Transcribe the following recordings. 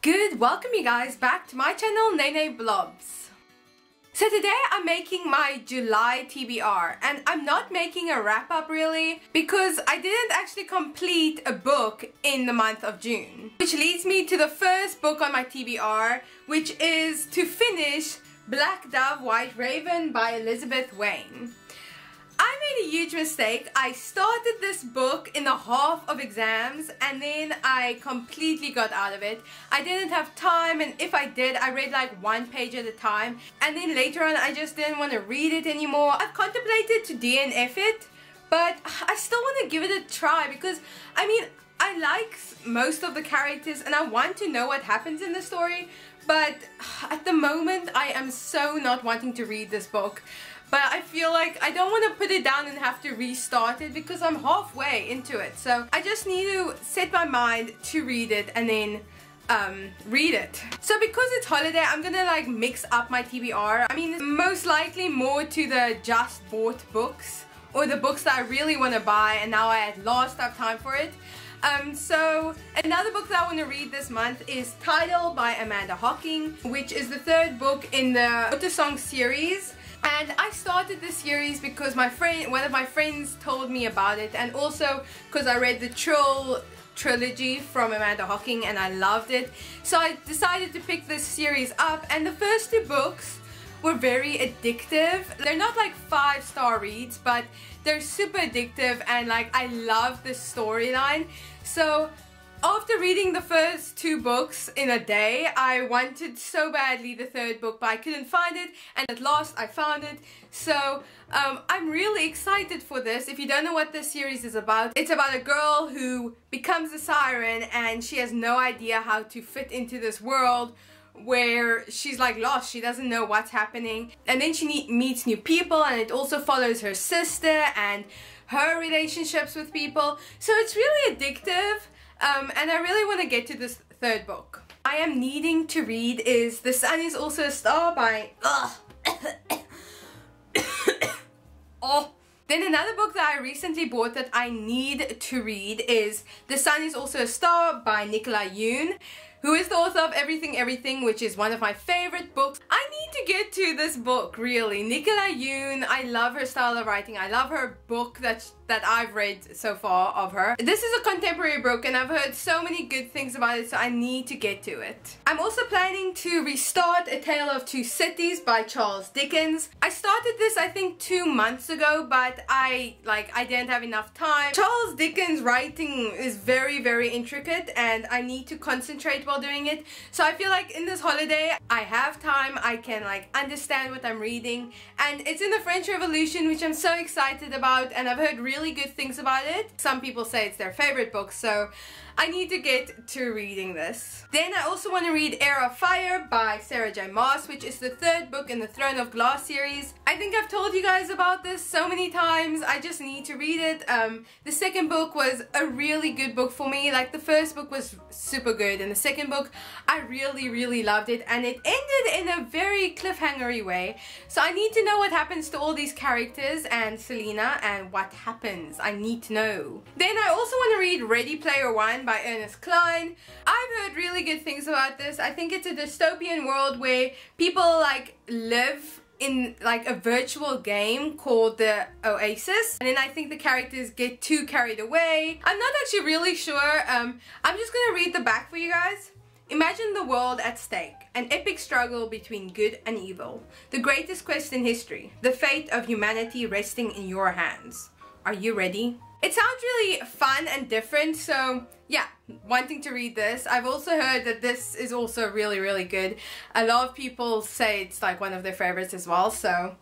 Good, welcome you guys back to my channel, Nene Blobs. So today I'm making my July TBR, and I'm not making a wrap up really because I didn't actually complete a book in the month of June. Which leads me to the first book on my TBR, which is to finish Black Dove, White Raven by Elizabeth Wayne. I made a huge mistake. I started this book in the half of exams and then I completely got out of it. I didn't have time, and if I did, I read like one page at a time, and then later on I just didn't want to read it anymore. I've contemplated to DNF it, but I still want to give it a try because I like most of the characters and I want to know what happens in the story, but at the moment I am so not wanting to read this book. But I feel like I don't want to put it down and have to restart it because I'm halfway into it. So I just need to set my mind to read it and then read it. So because it's holiday, I'm gonna like mix up my TBR. Most likely more to the just bought books or the books that I really want to buy and now I at last have time for it. So another book that I want to read this month is Tidal by Amanda Hocking, which is the third book in the Water Song series. And I started this series because one of my friends told me about it, and also because I read the Troll trilogy from Amanda Hocking and I loved it. So I decided to pick this series up, and the first two books were very addictive. They're not like 5-star reads, but they're super addictive, and like I love the storyline. So after reading the first two books in a day, I wanted so badly the third book, but I couldn't find it, and at last I found it. So I'm really excited for this. If you don't know what this series is about, it's about a girl who becomes a siren and she has no idea how to fit into this world where she's like lost. She doesn't know what's happening, and then she meets new people, and it also follows her sister and her relationships with people. So it's really addictive. And I really want to get to this third book. I am needing to read is The Sun Is Also a Star by Then another book that I recently bought that I need to read is The Sun Is Also a Star by Nicola Yoon, who is the author of Everything Everything, which is one of my favorite books. I need to get to this book, really. Nicola Yoon, I love her style of writing. I love her book that I've read so far of her. This is a contemporary book and I've heard so many good things about it, so I need to get to it. I'm also planning to restart A Tale of Two Cities by Charles Dickens. I started this I think 2 months ago, but I didn't have enough time. Charles Dickens' writing is very, very intricate and I need to concentrate while doing it. So I feel like in this holiday I have time, I can like understand what I'm reading, and it's in the French Revolution, which I'm so excited about, and I've heard really good things about it. Some people say it's their favorite book, so I need to get to reading this. Then I also want to read Heir of Fire by Sarah J Maas, which is the third book in the Throne of Glass series. I think I've told you guys about this so many times. I just need to read it. The second book was a really good book for me. Like the first book was super good, and the second book I really, really loved it, and it ended in a very cliffhangery way. So I need to know what happens to all these characters and Selena and what happens. I need to know. Then I also want to read Ready Player One by Ernest Cline. I've heard really good things about this. I think it's a dystopian world where people like live in like a virtual game called the Oasis, and then I think the characters get too carried away. I'm not actually really sure. I'm just gonna read the back for you guys. Imagine the world at stake, an epic struggle between good and evil, the greatest quest in history, the fate of humanity resting in your hands. Are you ready? It sounds really fun and different, so yeah, wanting to read this. I've also heard that this is also really, really good. A lot of people say it's like one of their favorites as well, so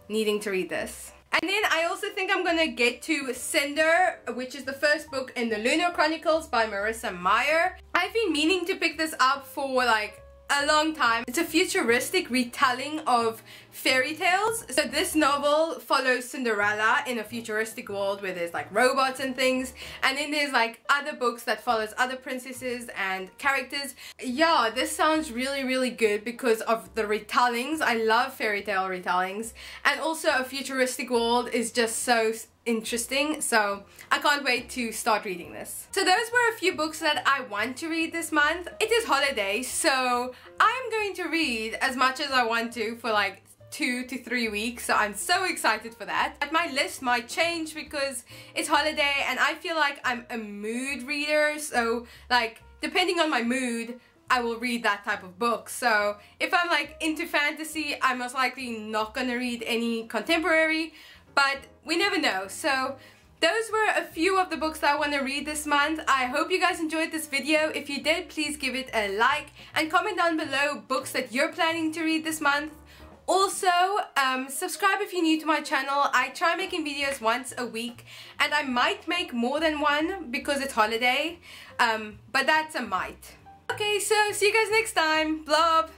needing to read this. And then I also think I'm gonna get to Cinder, which is the first book in the Lunar Chronicles by Marissa Meyer. I've been meaning to pick this up for like a long time. It's a futuristic retelling of fairy tales. So this novel follows Cinderella in a futuristic world where there's like robots and things, and then there's like other books that follows other princesses and characters. Yeah, this sounds really, really good because of the retellings. I love fairy tale retellings, and also a futuristic world is just so interesting, so I can't wait to start reading this. So those were a few books that I want to read this month. It is holidays, so I'm going to read as much as I want to for like 2 to 3 weeks, so I'm so excited for that. But my list might change because it's holiday and I feel like I'm a mood reader, so like depending on my mood I will read that type of book. So if I'm like into fantasy, I'm most likely not gonna read any contemporary, but we never know. So those were a few of the books that I want to read this month. I hope you guys enjoyed this video. If you did, please give it a like and comment down below books that you're planning to read this month. Also, subscribe if you're new to my channel. I try making videos once a week and I might make more than one because it's holiday, but that's a might. Okay, so see you guys next time. Blob!